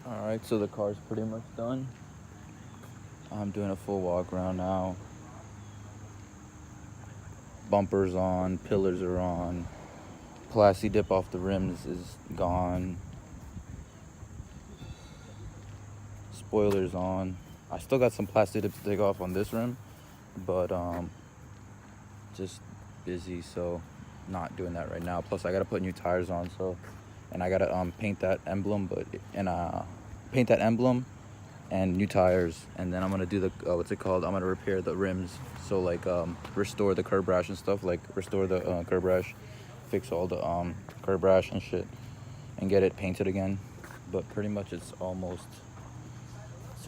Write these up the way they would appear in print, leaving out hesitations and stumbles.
Alright, so the car's pretty much done. I'm doing a full walk around now. Bumpers on, pillars are on, plasti dip off the rims is gone, spoilers on. I still got some plasti dip to take off on this rim, but just busy, so not doing that right now. Plus I gotta put new tires on, so, and I gotta paint that emblem, paint that emblem and new tires, and then I'm gonna do the what's it called, I'm gonna repair the rims, so like restore the curb rash and stuff, like restore the curb rash, fix all the curb rash and shit, and get it painted again. But pretty much it's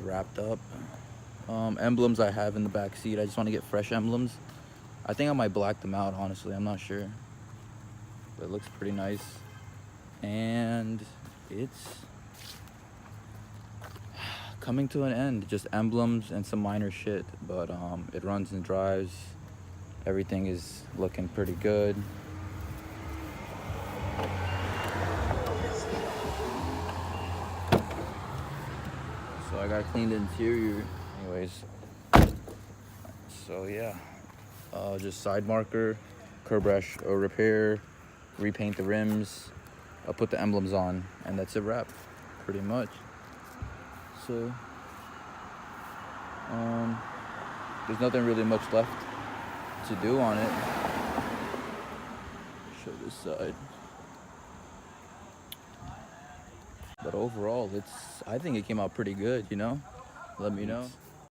wrapped up. Emblems I have in the back seat, I just want to get fresh emblems. I think I might black them out, honestly, I'm not sure, but it looks pretty nice. And it's coming to an end, just emblems and some minor shit, but it runs and drives. Everything is looking pretty good. So I gotta clean the interior anyways. So yeah, just side marker, curb rash repair, repaint the rims, put the emblems on, and that's a wrap pretty much. So there's nothing really much left to do on it. Show this side. But overall, I think it came out pretty good, you know? Let me know.